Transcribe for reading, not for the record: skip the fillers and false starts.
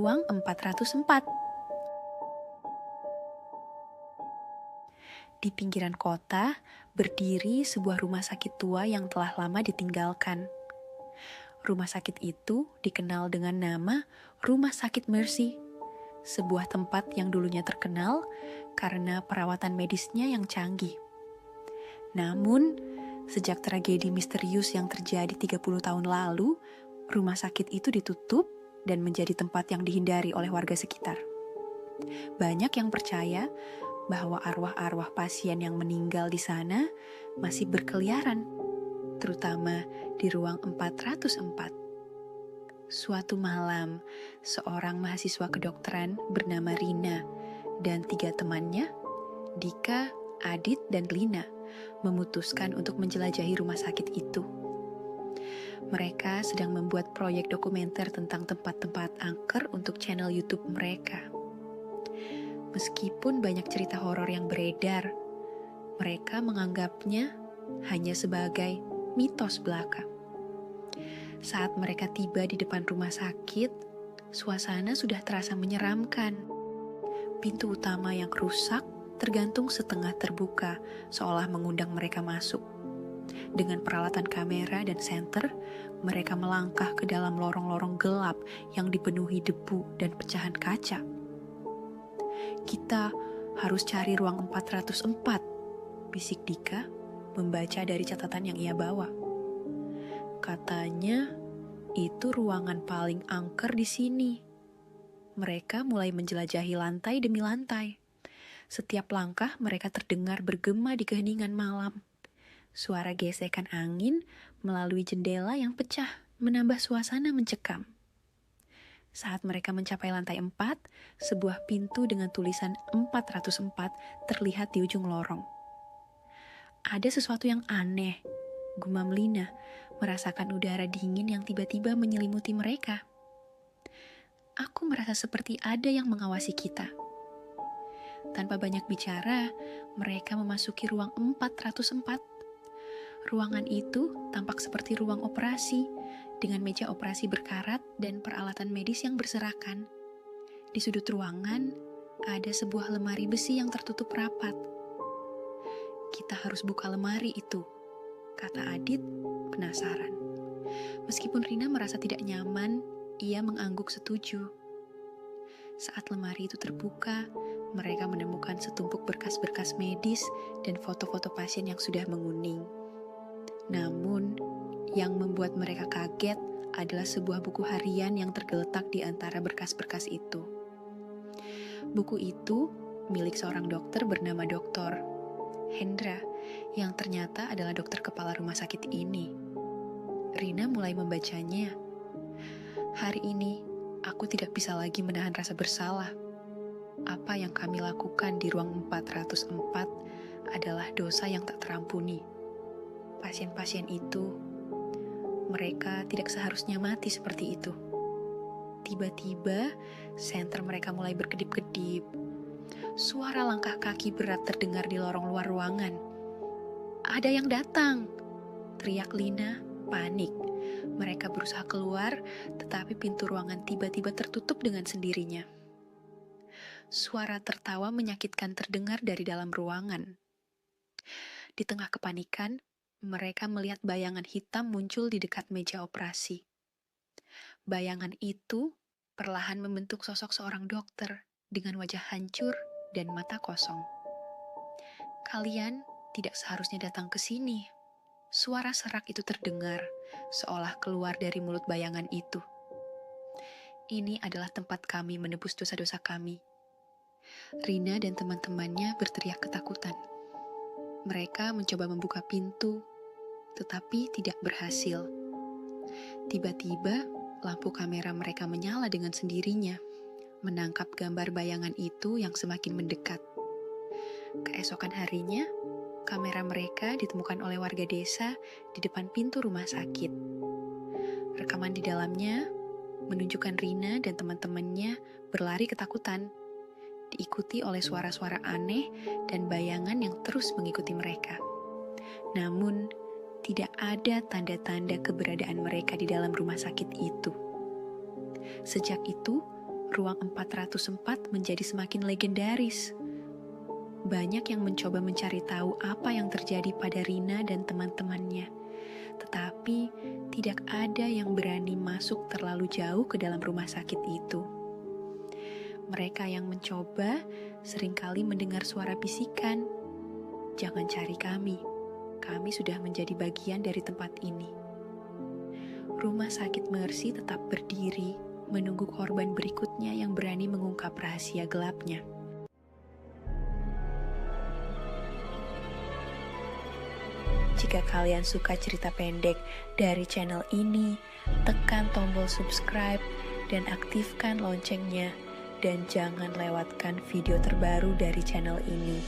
ruang 404. Di pinggiran kota, berdiri sebuah rumah sakit tua yang telah lama ditinggalkan. Rumah sakit itu dikenal dengan nama Rumah Sakit Mercy, sebuah tempat yang dulunya terkenal karena perawatan medisnya yang canggih. Namun, sejak tragedi misterius yang terjadi 30 tahun lalu, rumah sakit itu ditutup dan menjadi tempat yang dihindari oleh warga sekitar. Banyak yang percaya bahwa arwah-arwah pasien yang meninggal di sana masih berkeliaran, terutama di ruang 404. Suatu malam, seorang mahasiswa kedokteran bernama Rina dan 3 temannya, Dika, Adit, dan Lina, memutuskan untuk menjelajahi rumah sakit itu. Mereka sedang membuat proyek dokumenter tentang tempat-tempat angker untuk channel YouTube mereka. Meskipun banyak cerita horor yang beredar, mereka menganggapnya hanya sebagai mitos belaka. Saat mereka tiba di depan rumah sakit, suasana sudah terasa menyeramkan. Pintu utama yang rusak tergantung setengah terbuka, seolah mengundang mereka masuk. Dengan peralatan kamera dan senter, mereka melangkah ke dalam lorong-lorong gelap yang dipenuhi debu dan pecahan kaca. "Kita harus cari ruang 404, bisik Dika, membaca dari catatan yang ia bawa. Katanya, itu ruangan paling angker di sini. Mereka mulai menjelajahi lantai demi lantai. Setiap langkah mereka terdengar bergema di keheningan malam. Suara gesekan angin melalui jendela yang pecah menambah suasana mencekam. Saat mereka mencapai lantai 4, sebuah pintu dengan tulisan 404 terlihat di ujung lorong. Ada sesuatu yang aneh, gumam Lina, merasakan udara dingin yang tiba-tiba menyelimuti mereka. Aku merasa seperti ada yang mengawasi kita. Tanpa banyak bicara, mereka memasuki ruang 404. Ruangan itu tampak seperti ruang operasi, dengan meja operasi berkarat dan peralatan medis yang berserakan. Di sudut ruangan, ada sebuah lemari besi yang tertutup rapat. "Kita harus buka lemari itu," kata Adit, penasaran. Meskipun Rina merasa tidak nyaman, ia mengangguk setuju. Saat lemari itu terbuka, mereka menemukan setumpuk berkas-berkas medis dan foto-foto pasien yang sudah menguning. Namun, yang membuat mereka kaget adalah sebuah buku harian yang tergeletak di antara berkas-berkas itu. Buku itu milik seorang dokter bernama Dr. Hendra, yang ternyata adalah dokter kepala rumah sakit ini. Rina mulai membacanya. "Hari ini, aku tidak bisa lagi menahan rasa bersalah. Apa yang kami lakukan di ruang 404 adalah dosa yang tak terampuni. Pasien-pasien itu, mereka tidak seharusnya mati seperti itu." Tiba-tiba, senter mereka mulai berkedip-kedip. Suara langkah kaki berat terdengar di lorong luar ruangan. "Ada yang datang!" teriak Lina, panik. Mereka berusaha keluar, tetapi pintu ruangan tiba-tiba tertutup dengan sendirinya. Suara tertawa menyakitkan terdengar dari dalam ruangan. Di tengah kepanikan, mereka melihat bayangan hitam muncul di dekat meja operasi. Bayangan itu perlahan membentuk sosok seorang dokter dengan wajah hancur dan mata kosong. "Kalian tidak seharusnya datang ke sini." Suara serak itu terdengar, seolah keluar dari mulut bayangan itu. "Ini adalah tempat kami menebus dosa-dosa kami." Rina dan teman-temannya berteriak ketakutan. Mereka mencoba membuka pintu, tetapi tidak berhasil. Tiba-tiba, lampu kamera mereka menyala dengan sendirinya, menangkap gambar bayangan itu yang semakin mendekat. Keesokan harinya, kamera mereka ditemukan oleh warga desa di depan pintu rumah sakit. Rekaman di dalamnya menunjukkan Rina dan teman-temannya berlari ketakutan, diikuti oleh suara-suara aneh dan bayangan yang terus mengikuti mereka. Namun, tidak ada tanda-tanda keberadaan mereka di dalam rumah sakit itu. Sejak itu, ruang 404 menjadi semakin legendaris. Banyak yang mencoba mencari tahu apa yang terjadi pada Rina dan teman-temannya. Tetapi tidak ada yang berani masuk terlalu jauh ke dalam rumah sakit itu. Mereka yang mencoba seringkali mendengar suara bisikan, "Jangan cari kami sudah menjadi bagian dari tempat ini." Rumah sakit Mercy tetap berdiri, menunggu korban berikutnya yang berani mengungkap rahasia gelapnya. Jika kalian suka cerita pendek dari channel ini, tekan tombol subscribe dan aktifkan loncengnya, dan jangan lewatkan video terbaru dari channel ini.